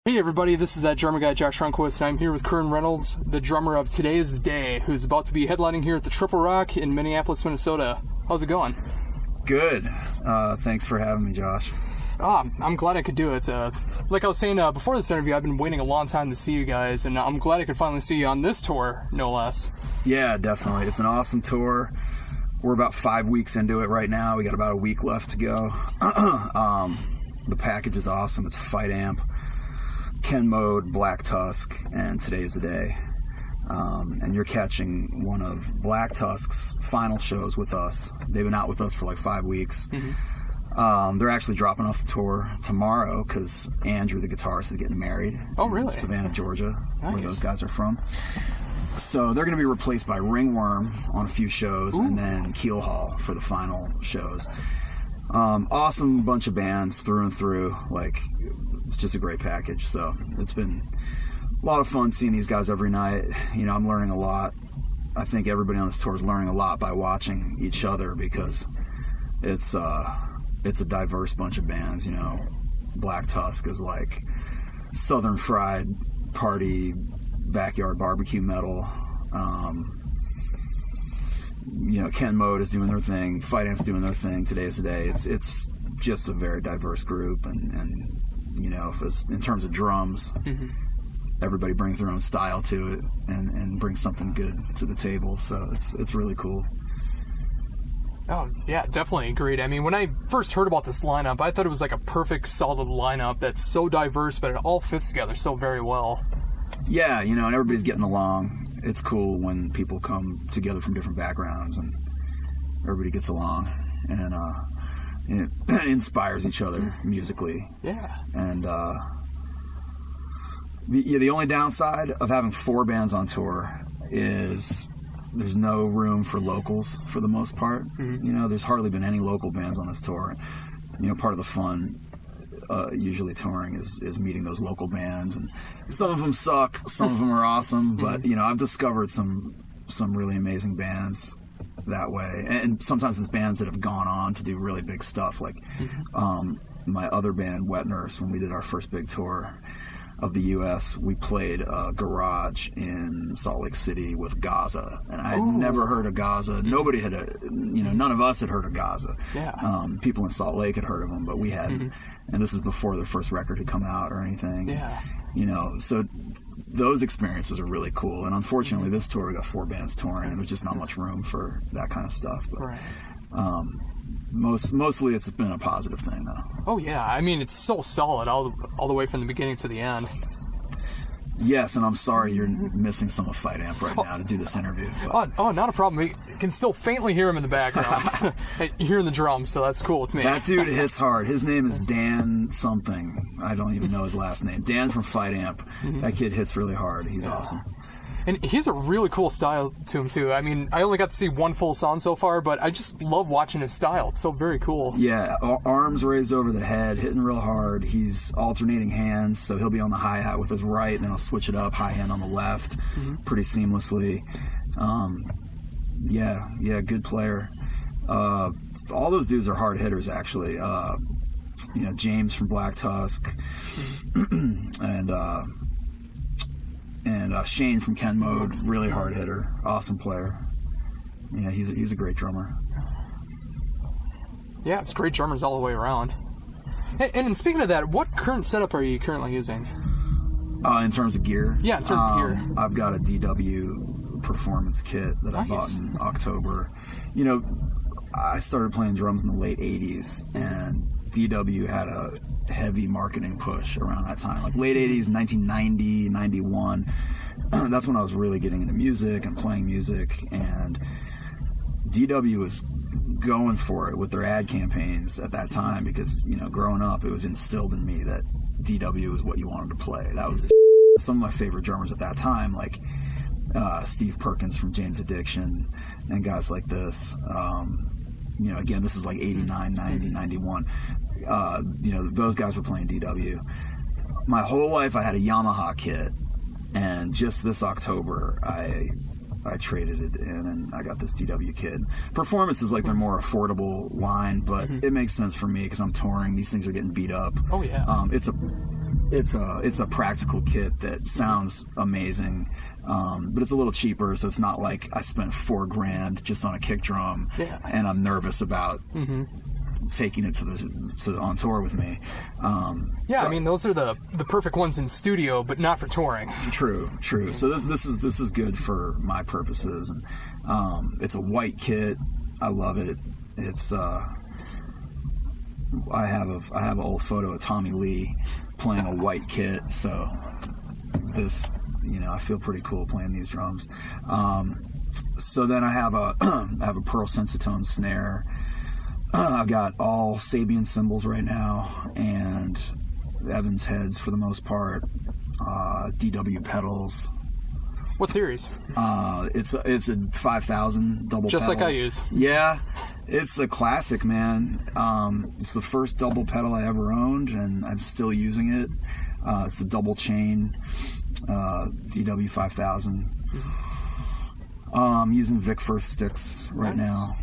Hey everybody, this is that drummer guy Josh Runquist, and I'm here with Curran Reynolds, the drummer of Today is the Day, who's about to be headlining here at the Triple Rock in Minneapolis, Minnesota. How's it going? Good. Thanks for having me, Josh. I'm glad I could do it. Like I was saying before this interview, I've been waiting a long time to see you guys, and I'm glad I could finally see you on this tour, no less. Yeah, definitely. It's an awesome tour. We're about 5 weeks into it right now. We got about a week left to go. The package is awesome. It's Fight Amp, Ken Mode, Black Tusk, and Today's the Day. And you're catching one of Black Tusk's final shows with us. They've been out with us for like 5 weeks. Mm-hmm. They're actually dropping off the tour tomorrow because Andrew, the guitarist, is getting married. Oh, really? In Savannah, Georgia, nice. Where those guys are from. So they're going to be replaced by Ringworm on a few shows. Ooh. And then Keelhaul for the final shows. Awesome bunch of bands through and through. Like, it's just a great package. So it's been a lot of fun seeing these guys every night. You know, I'm learning a lot. I think everybody on this tour is learning a lot by watching each other because it's a diverse bunch of bands. You know, Black Tusk is like Southern fried party backyard barbecue metal. You know, Ken Mode is doing their thing, Fight Amp's doing their thing, Today's the Day. It's just a very diverse group, and you know, in terms of drums, mm-hmm. everybody brings their own style to it and brings something good to the table. So it's really cool. Oh, yeah, definitely agreed. I mean, when I first heard about this lineup, I thought it was like a perfect, solid lineup that's so diverse, but it all fits together so very well. Yeah, you know, and everybody's getting along. It's cool when people come together from different backgrounds and everybody gets along, and it inspires each other musically. Yeah. And the only downside of having 4 bands on tour is there's no room for locals for the most part. Mm-hmm. You know, there's hardly been any local bands on this tour. You know, part of the fun usually touring is meeting those local bands, and some of them suck, some of them are awesome, but you know, I've discovered some really amazing bands that way, and sometimes it's bands that have gone on to do really big stuff, like my other band, Wet Nurse. When we did our first big tour of the U.S., we played a garage in Salt Lake City with Gaza, and I had never heard of Gaza. Nobody had, none of us had heard of Gaza. Yeah. People in Salt Lake had heard of them, but we hadn't. And this is before their first record had come out or anything. Yeah. You know, so those experiences are really cool. And unfortunately, this tour, we got 4 bands touring, and there's just not much room for that kind of stuff. But, right. Mostly it's been a positive thing, though. Oh, yeah. I mean, it's so solid all the way from the beginning to the end. Yes, and I'm sorry you're missing some of Fight Amp right now to do this interview. Oh, not a problem. You can still faintly hear him in the background. Hearing the drums, so that's cool with me. That dude hits hard. His name is Dan something. I don't even know his last name. Dan from Fight Amp. Mm-hmm. That kid hits really hard. He's awesome. And he has a really cool style to him, too. I mean, I only got to see one full song so far, but I just love watching his style. It's so very cool. Yeah, arms raised over the head, hitting real hard. He's alternating hands, so he'll be on the hi-hat with his right, and then he'll switch it up, high hand on the left, pretty seamlessly. Yeah, good player. All those dudes are hard hitters, actually. You know, James from Black Tusk, and Shane from Ken Mode, really hard hitter, awesome player. Yeah, he's a great drummer. Yeah, it's great drummers all the way around. Hey, and speaking of that, what current setup are you currently using? In terms of gear? Yeah, in terms of gear. I've got a DW performance kit that I bought in October. You know, I started playing drums in the late 80s, and DW had a heavy marketing push around that time, like late 80s, 1990, 91. That's when I was really getting into music and playing music, and DW was going for it with their ad campaigns at that time because, you know, growing up, it was instilled in me that DW was what you wanted to play. That was some of my favorite drummers at that time, like Steve Perkins from Jane's Addiction and guys like this. You know, again, this is like 89, 90, 91. You know, those guys were playing DW. My whole life I had a Yamaha kit, and just this October I I traded it in, and I got this DW kit. Performance is like their more affordable line, but it makes sense for me because I'm touring. These things are getting beat up. Oh yeah. It's a practical kit that sounds amazing, but it's a little cheaper, so it's not like I spent $4,000 just on a kick drum, and I'm nervous about taking it to on tour with me. I mean, those are the perfect ones in studio, but not for touring. True. So this is good for my purposes, and it's a white kit. I love it. It's I have an old photo of Tommy Lee playing a white kit, so this, I feel pretty cool playing these drums. So then I have a Pearl Sensitone snare. I've got all Sabian cymbals right now, and Evans heads for the most part. DW pedals. What series? It's a 5000 double just pedal. Like I use. Yeah, it's a classic, man. It's the first double pedal I ever owned, and I'm still using it. It's a double chain DW 5000. I'm using Vic Firth sticks right now,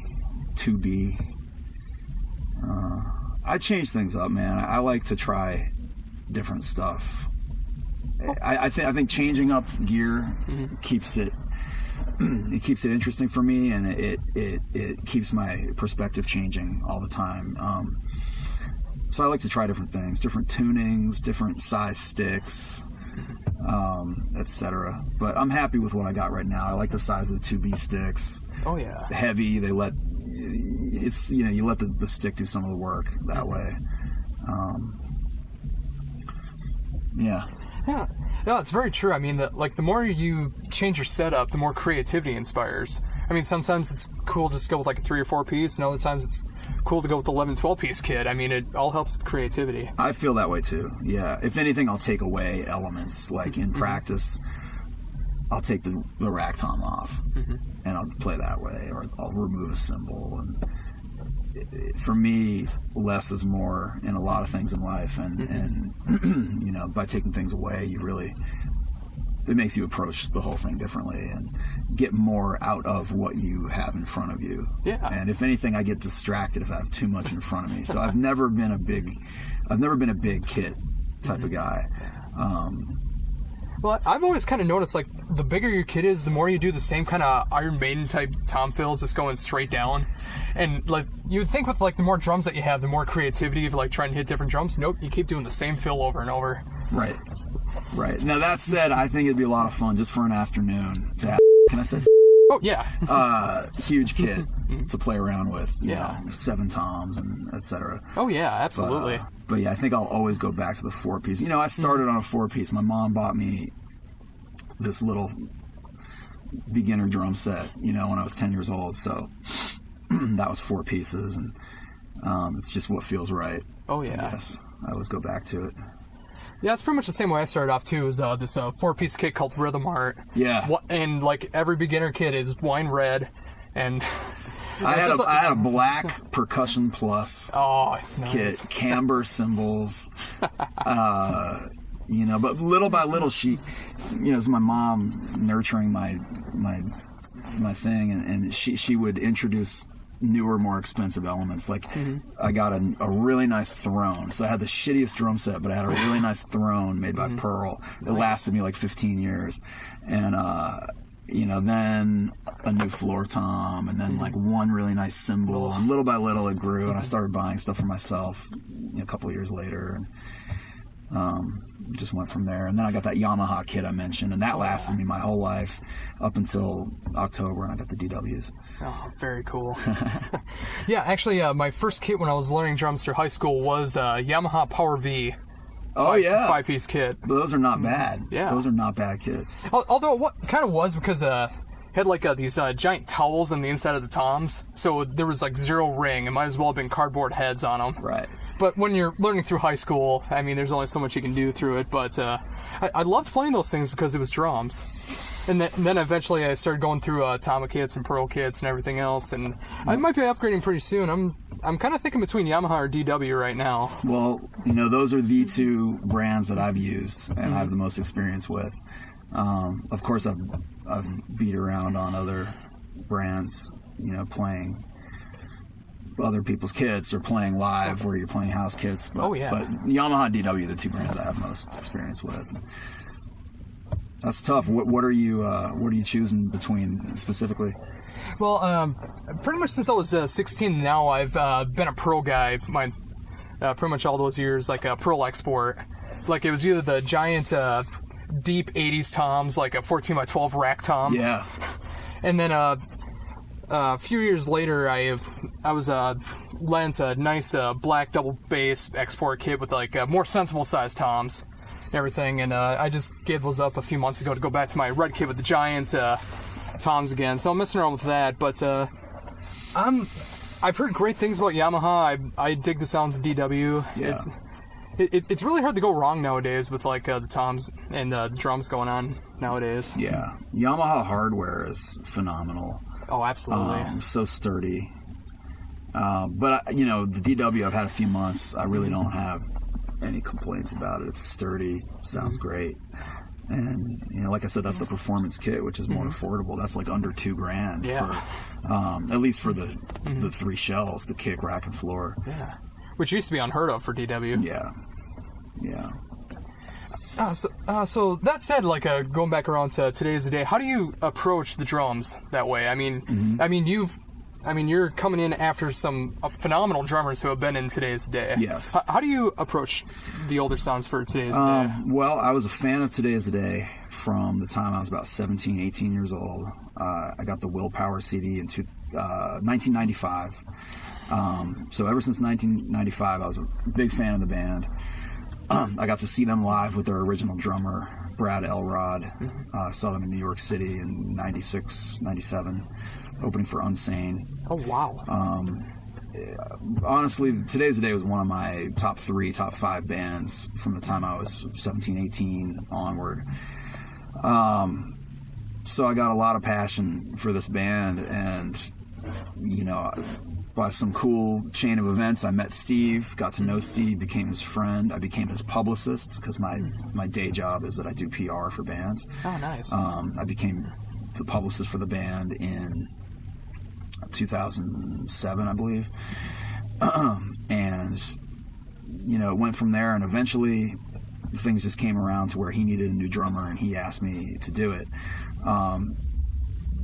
2B. I change things up, man. I like to try different stuff. I think changing up gear keeps it interesting for me, and it keeps my perspective changing all the time. So I like to try different things, different tunings, different size sticks, etc. But I'm happy with what I got right now. I like the size of the 2B sticks. Oh yeah. Heavy. They let you let the stick do some of the work that way. Yeah. No, it's very true. I mean, the more you change your setup, the more creativity inspires. I mean, sometimes it's cool just to go with like a 3 or 4 piece, and other times it's cool to go with the 11, 12 piece kit. I mean, it all helps with creativity. I feel that way too. Yeah. If anything, I'll take away elements. Like in practice, I'll take the rack tom off, and I'll play that way, or I'll remove a cymbal. And for me, less is more in a lot of things in life, and by taking things away, it makes you approach the whole thing differently and get more out of what you have in front of you. Yeah. And if anything, I get distracted if I have too much in front of me. So I've never been a big kit type of guy. Well, I've always kind of noticed, like, the bigger your kit is, the more you do the same kind of Iron Maiden type tom fills, just going straight down. And, like, you would think with, like, the more drums that you have, the more creativity of, like, trying to hit different drums. Nope, you keep doing the same fill over and over. Right. Now, that said, I think it'd be a lot of fun just for an afternoon to have, can I say? Oh, yeah. Huge kit to play around with, you know, 7 toms and etc. Oh, yeah, absolutely. But yeah, I think I'll always go back to the 4-piece. You know, I started on a 4-piece. My mom bought me this little beginner drum set, when I was 10 years old. So that was 4 pieces, and it's just what feels right. Oh, yeah. I guess I always go back to it. Yeah, it's pretty much the same way I started off, too, is this 4-piece kit called Rhythm Art. Yeah. And, like, every beginner kit is wine red, and... I had a black Percussion Plus kit, camber cymbals, but little by little it's my mom nurturing my thing, and she would introduce newer, more expensive elements. Like I got a really nice throne. So I had the shittiest drum set, but I had a really nice throne made by Pearl. It lasted me like 15 years. And, then a new floor tom, and then like one really nice cymbal, and little by little it grew, and I started buying stuff for myself a couple of years later, and just went from there. And then I got that Yamaha kit I mentioned, and that lasted me my whole life up until October, and I got the DWs. Oh, very cool. Yeah, actually, my first kit when I was learning drums through high school was Yamaha Power V. 5-piece kit. But those are not bad. Yeah. Those are not bad kits. Although what kind of was, because it had like these giant towels on the inside of the toms, so there was like 0 ring. It might as well have been cardboard heads on them. Right. But when you're learning through high school, I mean, there's only so much you can do through it. But I loved playing those things because it was drums. And then eventually I started going through Tama kits and Pearl kits and everything else. And I might be upgrading pretty soon. I'm kind of thinking between Yamaha or DW right now. Well, those are the 2 brands that I've used and I have the most experience with. Of course, I've beat around on other brands, playing other people's kits or playing live where you're playing house kits. But, but Yamaha and DW are the two brands I have most experience with. That's tough. What are you choosing between specifically? Well, pretty much since I was 16 now, I've been a pro guy. Pretty much all those years, like a pro export. Like it was either the giant deep 80s toms, like a 14x12 rack tom. Yeah. And then a few years later, I was lent a nice black double bass export kit with like more sensible sized toms and everything, and I just gave those up a few months ago to go back to my red kit with the giant toms again. So I'm messing around with that, but I've heard great things about Yamaha. I dig the sounds of DW. Yeah. It's really hard to go wrong nowadays with like the toms and the drums going on nowadays. Yeah, Yamaha hardware is phenomenal. Oh, absolutely. So sturdy. But the DW, I've had a few months. I really don't have any complaints about it. It's sturdy, sounds great. And, like I said, that's the performance kit, which is more affordable. That's like under $2,000 for, at least for the three shells, the kick, rack, and floor. Yeah. Which used to be unheard of for DW. Yeah. So that said, like going back around to today's the day, how do you approach the drums that way? I mean, you're coming in after some phenomenal drummers who have been in today's day. Yes. How do you approach the older sounds for today's day? Well, I was a fan of today's day from the time I was about 17, 18 years old. I got the Willpower CD in 1995. So ever since 1995, I was a big fan of the band. I got to see them live with their original drummer, Brad Elrod. Saw them in New York City in 96, 97, opening for Unsane. Oh, wow. Honestly, Today's the Day was one of my top 5 bands from the time I was 17, 18 onward. So I got a lot of passion for this band, and, by some cool chain of events, I met Steve, got to know Steve, became his friend. I became his publicist because my day job is that I do PR for bands. Oh, nice. I became the publicist for the band in 2007, I believe. And, it went from there, and eventually things just came around to where he needed a new drummer, and he asked me to do it.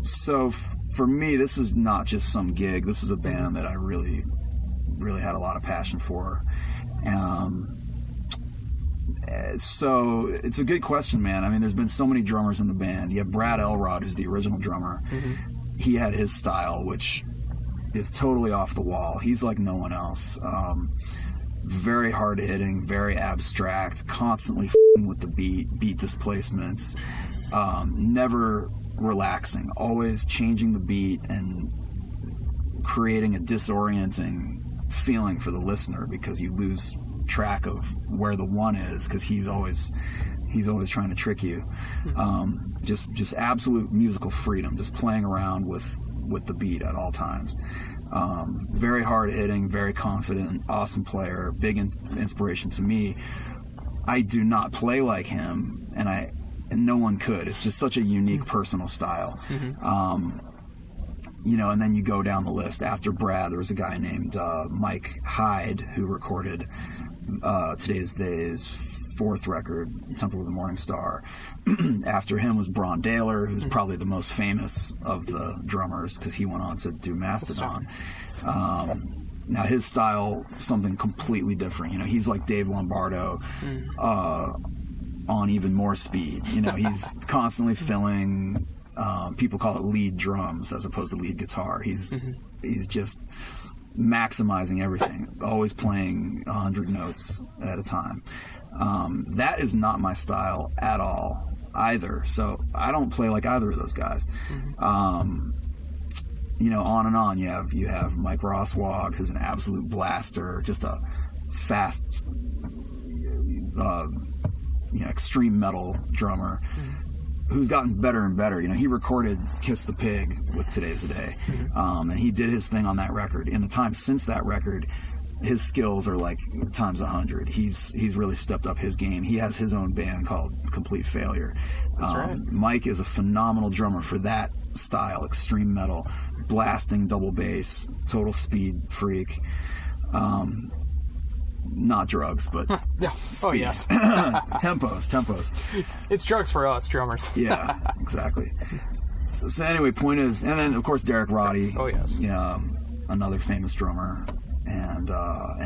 So for me, this is not just some gig. This is a band that I really, really had a lot of passion for. So it's a good question, man. I mean, there's been so many drummers in the band. You have Brad Elrod, who's the original drummer. He had his style, which is totally off the wall. He's like no one else. Very hard hitting, very abstract, constantly with the beat displacements, never relaxing, always changing the beat and creating a disorienting feeling for the listener because you lose track of where the one is because he's always trying to trick you. Just absolute musical freedom, just playing around with the beat at all times. Very hard hitting, very confident, awesome player, big inspiration to me. I do not play like him, and no one could. It's just such a unique personal style. And then you go down the list. After Brad, there was a guy named Mike Hyde who recorded Today's Day's fourth record, Temple of the Morning Star. After him was Bron Daler, who's probably the most famous of the drummers because he went on to do Mastodon. Now his style, something completely different. He's like Dave Lombardo on even more speed. He's constantly filling. People call it lead drums as opposed to lead guitar. He's just maximizing everything, always playing 100 notes at a time. That is not my style at all either. So I don't play like either of those guys. On and on. You have Mike Rosswag, who's an absolute blaster, just a fast, extreme metal drummer. Who's gotten better and better. He recorded Kiss the Pig with Today's the Day. And he did his thing on that record. In the time since that record, his skills are like times 100. He's really stepped up his game. He has his own band called Complete Failure. That's right. Mike is a phenomenal drummer for that style, extreme metal, blasting double bass, total speed freak. Not drugs, but yeah. speed. Oh yes. tempos. It's drugs for us drummers. Yeah, exactly. So anyway, point is, and then of course Derek Roddy. Oh yes. Yeah, another famous drummer, and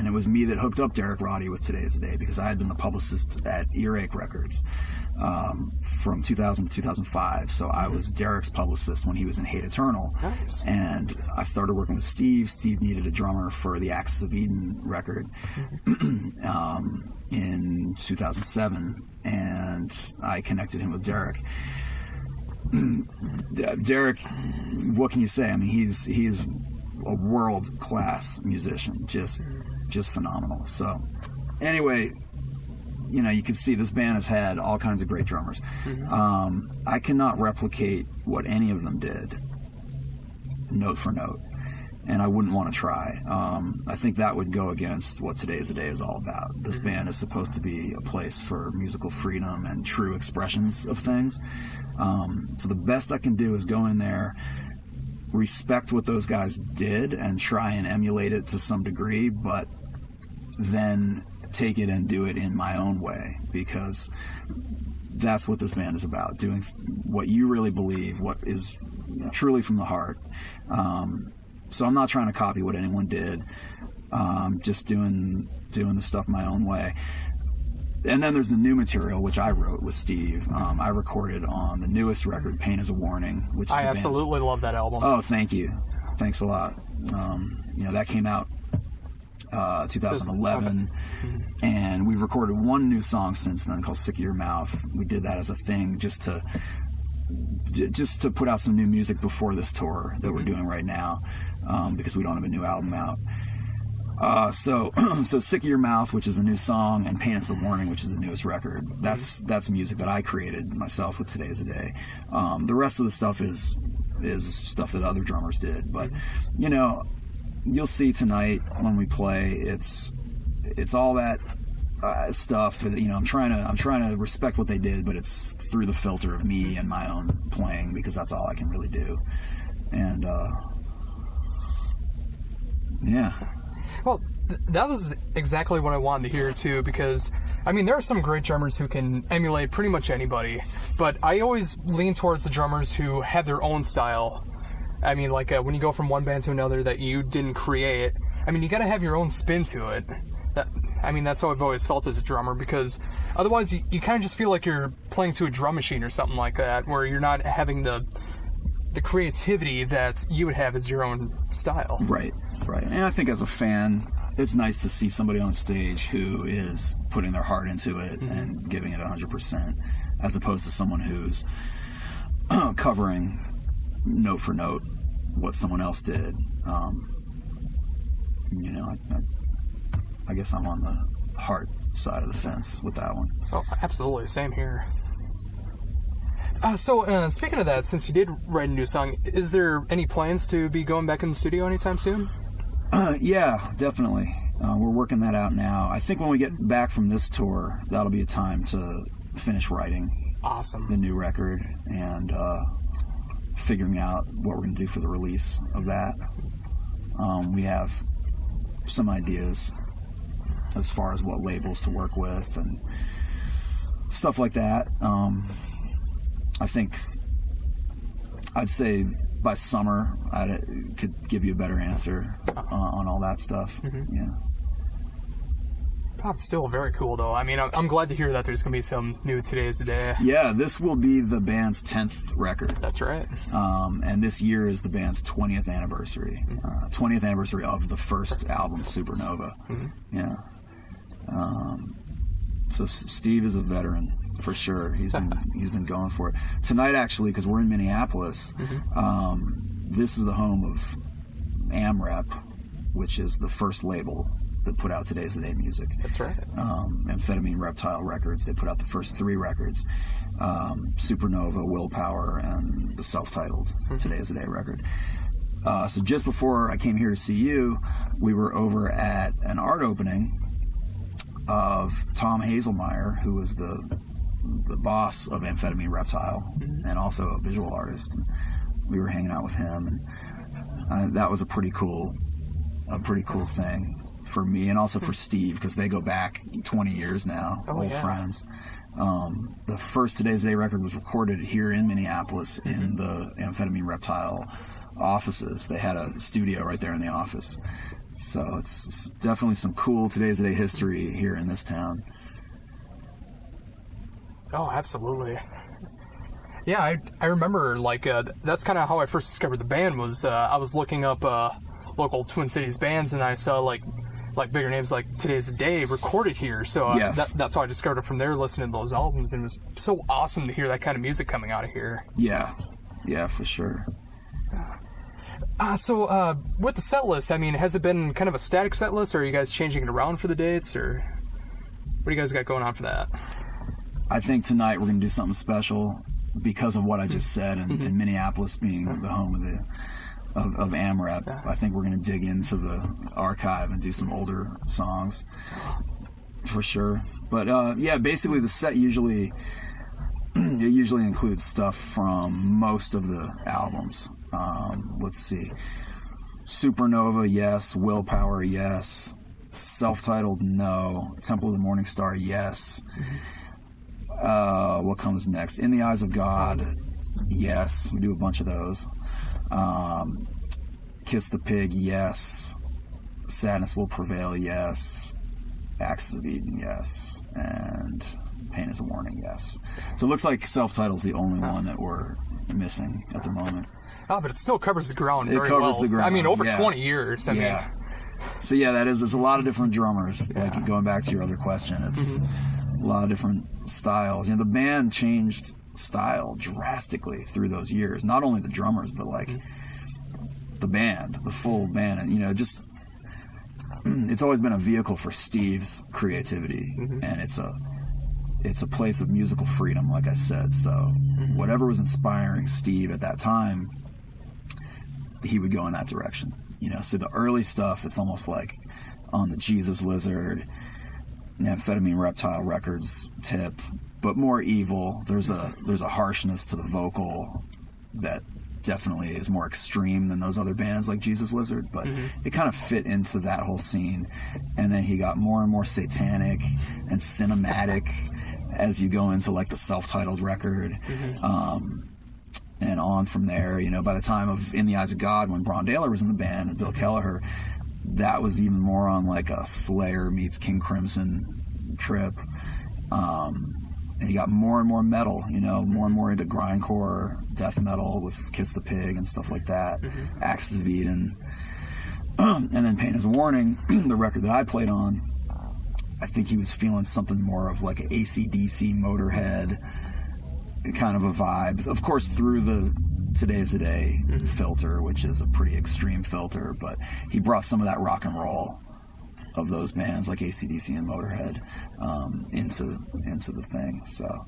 it was me that hooked up Derek Roddy with Today Is the Day, because I had been the publicist at Earache Records from 2000 to 2005. So I was Derek's publicist when he was in Hate Eternal. Nice. And I started working with Steve. Steve needed a drummer for the Axis of Eden record in 2007, and I connected him with Derek. Derek, what can you say? I mean, he's a world-class musician, just phenomenal. So anyway, you know, you can see this band has had all kinds of great drummers. I cannot replicate what any of them did note for note, and I wouldn't want to try. I think that would go against what Today Is the Day is all about. This band is supposed to be a place for musical freedom and true expressions of things. So the best I can do is go in there, respect what those guys did, and try and emulate it to some degree, but then take it and do it in my own way, because that's what this band is about, doing what you really believe, what is truly from the heart. So I'm not trying to copy what anyone did, just doing the stuff my own way. And then there's the new material, which I wrote with Steve. I recorded on the newest record, Pain is a Warning, which is I absolutely love that album. Oh, thank you. Thanks a lot. You know, that came out 2011, and we've recorded one new song since then called Sick of Your Mouth. We did that as a thing just to put out some new music before this tour that we're doing right now, because we don't have a new album out. So Sick of Your Mouth, which is the new song, and Pain is the Warning, which is the newest record, that's music that I created myself with Today Is the Day. The rest of the stuff is stuff that other drummers did, but you know, you'll see tonight when we play, it's all that stuff. You know, I'm trying to respect what they did, but it's through the filter of me and my own playing, because that's all I can really do. And yeah. Well, that was exactly what I wanted to hear too, because I mean, there are some great drummers who can emulate pretty much anybody, but I always lean towards the drummers who have their own style. I mean, like when you go from one band to another that you didn't create, I mean, you got to have your own spin to it. That's how I've always felt as a drummer, because otherwise you kind of just feel like you're playing to a drum machine or something like that, where you're not having the creativity that you would have as your own style. Right. And I think as a fan, it's nice to see somebody on stage who is putting their heart into it and giving it 100%, as opposed to someone who's covering note for note what someone else did. You know, I guess I'm on the heart side of the fence with that one. Oh, absolutely. Same here. So speaking of that, since you did write a new song, is there any plans to be going back in the studio anytime soon? Yeah, definitely. We're working that out now. I think when we get back from this tour, that'll be a time to finish writing Awesome. the new record and figuring out what we're going to do for the release of that. We have some ideas as far as what labels to work with and stuff like that. I think I'd say by summer I could give you a better answer on all that stuff. Yeah. Oh, it's still very cool, though. I mean, I'm glad to hear that there's going to be some new Today Is the Day. Yeah, this will be the band's 10th record. That's right. And this year is the band's 20th anniversary. 20th anniversary of the first album, Supernova. Yeah. So Steve is a veteran, for sure. He's been going for it. Tonight, actually, because we're in Minneapolis, this is the home of AMREP, which is the first label that put out Today's the Day music. That's right. Amphetamine Reptile Records. They put out the first 3 records: Supernova, Willpower, and the self-titled Today's the Day record. So just before I came here to see you, we were over at an art opening of Tom Hazelmeyer, who was the boss of Amphetamine Reptile and also a visual artist. And we were hanging out with him, and that was a pretty cool thing for me, and also for Steve, because they go back 20 years now, old friends. The first Today's Day record was recorded here in Minneapolis in the Amphetamine Reptile offices. They had a studio right there in the office. So it's definitely some cool Today's Day history here in this town. Oh, absolutely. Yeah, I remember, like, that's kind of how I first discovered the band. Was I was looking up local Twin Cities bands, and I saw, like bigger names like Today's the Day recorded here. So that's how I discovered it from there, listening to those albums, and it was so awesome to hear that kind of music coming out of here. Yeah, for sure. So with the set list, I mean, has it been kind of a static set list, or are you guys changing it around for the dates, or what do you guys got going on for that? I think tonight we're going to do something special because of what I just said, and Minneapolis being the home of AMREP. I think we're going to dig into the archive and do some older songs for sure. But basically the set usually includes stuff from most of the albums. Let's see. Supernova, yes. Willpower, yes. Self-titled, no. Temple of the Morning Star, yes. What comes next? In the Eyes of God, yes. We do a bunch of those. Kiss the Pig, yes. Sadness Will Prevail, yes. Axis of Eden, yes. And Pain is a Warning, yes. So it looks like Self-Titled's the only one that we're missing at the moment. Oh, but it still covers the ground very well. It covers the ground. I mean, over 20 years. I mean. So there's a lot of different drummers. Like, going back to your other question, it's a lot of different styles. The band changed style drastically through those years. Not only the drummers, but like the band, the full band. And just it's always been a vehicle for Steve's creativity, and it's a place of musical freedom, like I said. So whatever was inspiring Steve at that time, he would go in that direction. So the early stuff, it's almost like on the Jesus Lizard, Amphetamine Reptile Records tip, but more evil. There's a harshness to the vocal that definitely is more extreme than those other bands like Jesus Lizard, but it kind of fit into that whole scene. And then he got more and more satanic and cinematic as you go into like the Self-Titled record. And on from there, by the time of In the Eyes of God, when Bron Daler was in the band and Bill Kelleher, that was even more on like a Slayer meets King Crimson trip. And he got more and more metal, more and more into grindcore, death metal with Kiss the Pig and stuff like that, Axis of Eden. And then Pain is a Warning, the record that I played on, I think he was feeling something more of like an AC/DC Motorhead kind of a vibe, of course, through the Today's the Day filter, which is a pretty extreme filter, but he brought some of that rock and roll of those bands like AC/DC and Motorhead into the thing. So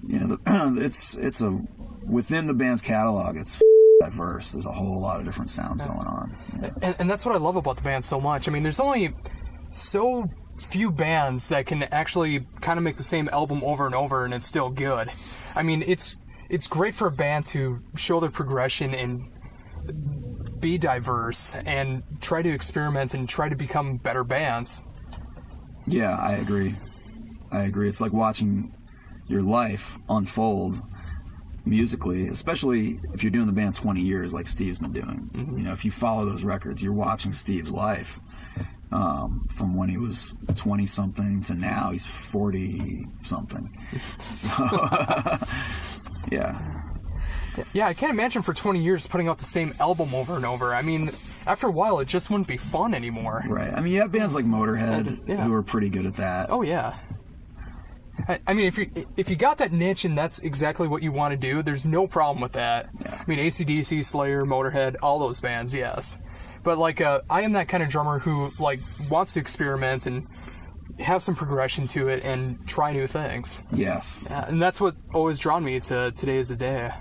it's a within the band's catalog, it's diverse. There's a whole lot of different sounds going on. And that's what I love about the band so much. I mean, there's only so few bands that can actually kind of make the same album over and over and it's still good. I mean, it's great for a band to show their progression and be diverse and try to experiment and try to become better bands. Yeah, I agree. It's like watching your life unfold musically, especially if you're doing the band 20 years like Steve's been doing. If you follow those records, you're watching Steve's life from when he was 20-something to now he's 40-something. So, Yeah, I can't imagine for 20 years putting out the same album over and over. I mean, after a while, it just wouldn't be fun anymore. Right. I mean, you have bands like Motorhead who are pretty good at that. Oh, yeah. I mean, if you got that niche and that's exactly what you want to do, there's no problem with that. Yeah. I mean, AC/DC, Slayer, Motorhead, all those bands, yes. But, like, I am that kind of drummer who, like, wants to experiment and have some progression to it and try new things. Yes. And that's what always drawn me to Today's the Day.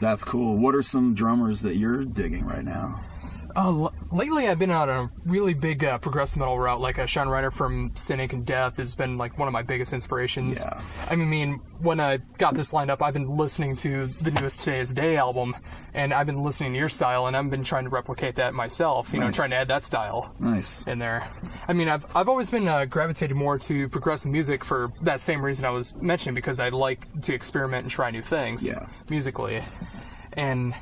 That's cool. What are some drummers that you're digging right now? Lately, I've been on a really big progressive metal route. Like Sean Reiner from Cynic and Death has been like one of my biggest inspirations. Yeah. I mean, when I got this lined up, I've been listening to the newest Today Is the Day album, and I've been listening to your style, and I've been trying to replicate that myself. You know, trying to add that style in there. I mean, I've always been gravitated more to progressive music for that same reason I was mentioning, because I like to experiment and try new things musically, and.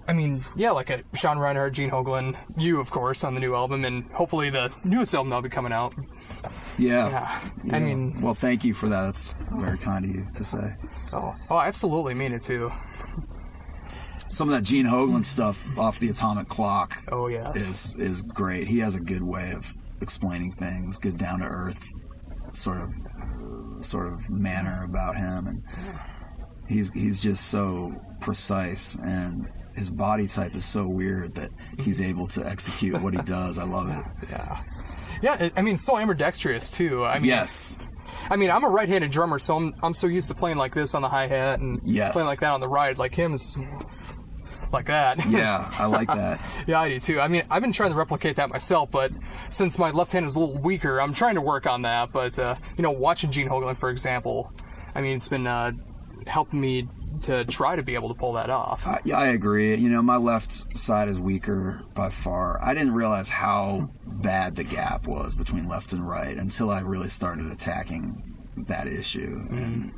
I mean, yeah, like a Sean Reiner, Gene Hoglan, you, of course, on the new album, and hopefully the newest album that'll be coming out. Yeah. I mean... Well, thank you for that. That's very kind of you to say. Oh, I absolutely mean it, too. Some of that Gene Hoglan stuff off the Atomic Clock is great. He has a good way of explaining things, good down-to-earth sort of manner about him, and he's just so precise, and his body type is so weird that he's able to execute what he does. I love it. Yeah, I mean, so ambidextrous too. I mean, I mean, I'm a right-handed drummer, so I'm so used to playing like this on the hi-hat and playing like that on the ride. Like him is like that. Yeah, I like that. Yeah, I do too. I mean, I've been trying to replicate that myself, but since my left hand is a little weaker, I'm trying to work on that. But you know, watching Gene Hoglan, for example, I mean, it's been helping me to try to be able to pull that off. Yeah, I agree. You know, my left side is weaker by far. I didn't realize how bad the gap was between left and right until I really started attacking that issue. And,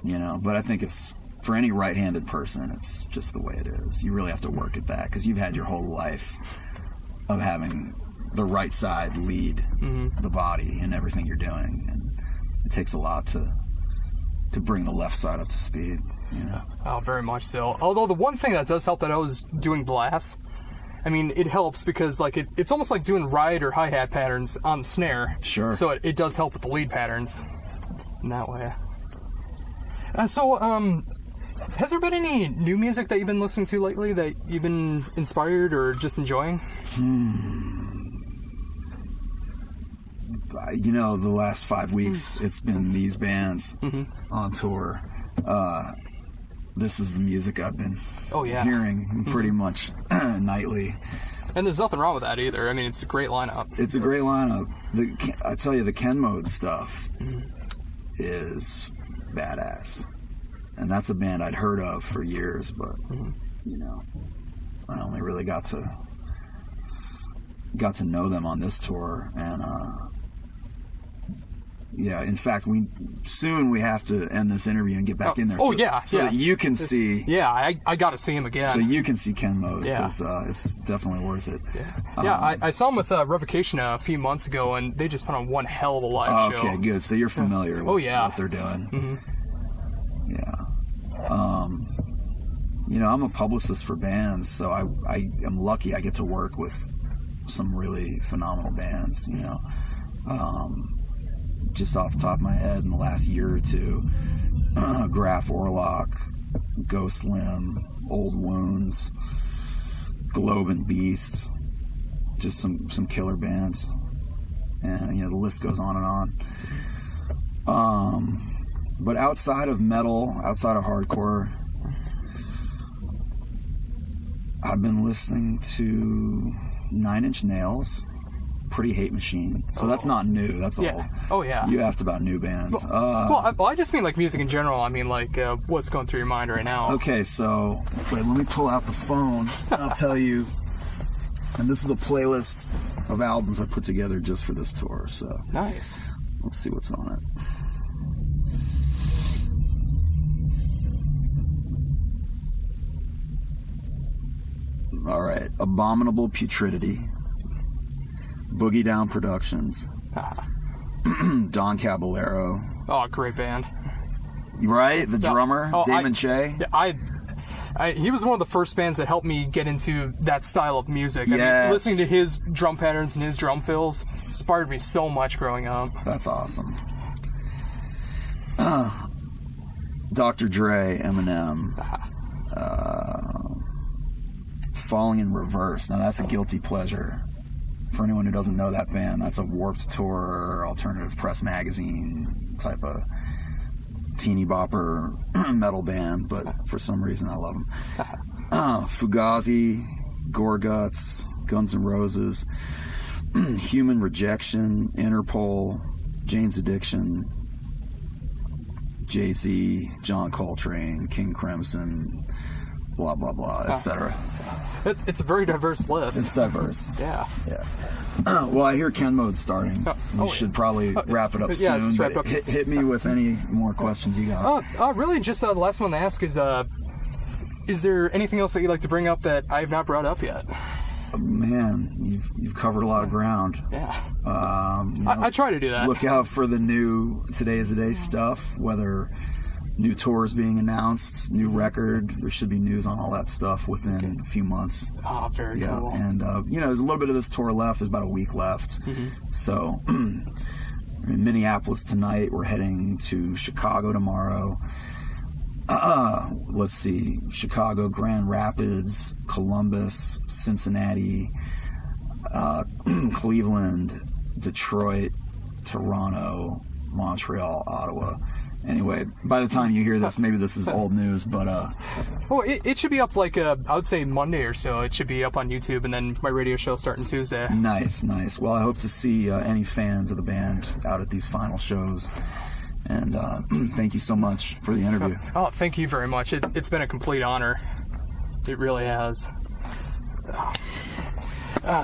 you know, but I think it's, for any right-handed person, it's just the way it is. You really have to work at that, because you've had your whole life of having the right side lead the body in everything you're doing. And it takes a lot to bring the left side up to speed, you know. Oh, very much so. Although the one thing that does help that I was doing blasts, I mean, it helps because like it's almost like doing ride or hi-hat patterns on the snare. Sure. So it does help with the lead patterns in that way. So, has there been any new music that you've been listening to lately that you've been inspired or just enjoying? You know, the last 5 weeks, it's been these bands on tour. This is the music I've been hearing pretty much nightly. And there's nothing wrong with that either. I mean, it's a great lineup. It's a great lineup. I tell you, the Ken Mode stuff is badass. And that's a band I'd heard of for years, but, you know, I only really got to know them on this tour. And, yeah, in fact, we have to end this interview and get back in there. So that you can see. Yeah, I got to see him again. So you can see Ken Mode, because it's definitely worth it. Yeah, I saw him with Revocation a few months ago, and they just put on one hell of a live show. Okay, good. So you're familiar with what they're doing. Yeah. You know, I'm a publicist for bands, so I am lucky I get to work with some really phenomenal bands, you know. Just off the top of my head, in the last year or two, Graf Orlock, Ghost Limb, Old Wounds, Globe and Beast, just some killer bands, and you know, the list goes on and on. But outside of metal, outside of hardcore, I've been listening to 9 Inch Nails, Pretty Hate Machine. So that's not new. That's old. Oh, yeah. You asked about new bands. I just mean like music in general. I mean like what's going through your mind right now. Okay, so wait, let me pull out the phone. I'll tell you. And this is a playlist of albums I put together just for this tour. So nice. Let's see what's on it. All right. Abominable Putridity. Boogie Down Productions. Don Caballero. Oh, great band. Right? The drummer, Damon Che. Yeah, he was one of the first bands that helped me get into that style of music. I mean, listening to his drum patterns and his drum fills inspired me so much growing up. That's awesome. Dr. Dre, Eminem. Falling in Reverse. Now that's a guilty pleasure. For anyone who doesn't know that band, that's a Warped Tour, Alternative Press Magazine type of teeny bopper metal band, but for some reason I love them. Fugazi, Gorguts, Guns N' Roses, Human Rejection, Interpol, Jane's Addiction, Jay-Z, John Coltrane, King Crimson, blah, blah, blah, etc. It's a very diverse list. It's diverse. Yeah. Yeah. Well, I hear Ken Mode's starting. We should probably wrap it up soon. Just wrap up. Hit me with any more questions you got. Really, just the last one to ask is there anything else that you'd like to bring up that I have not brought up yet? Man, you've covered a lot of ground. Yeah. I try to do that. Look out for the new Today is the Day stuff, whether new tours being announced, new record. There should be news on all that stuff within a few months. Oh, very cool. And, there's a little bit of this tour left. There's about a week left. So, we're in Minneapolis tonight. We're heading to Chicago tomorrow. Let's see. Chicago, Grand Rapids, Columbus, Cincinnati, Cleveland, Detroit, Toronto, Montreal, Ottawa. Anyway, by the time you hear this, maybe this is old news, but well, it should be up like I would say Monday or so. It should be up on YouTube, and then my radio show starting Tuesday. Nice. Well, I hope to see any fans of the band out at these final shows. And thank you so much for the interview. Oh, thank you very much. It's been a complete honor. It really has.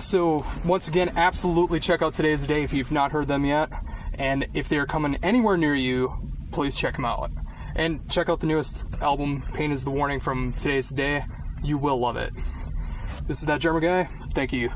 So, once again, absolutely check out Today's the Day if you've not heard them yet. And if they're coming anywhere near you, please check them out. And check out the newest album, Pain is the Warning, from Today's the Day. You will love it. This is That German Guy. Thank you.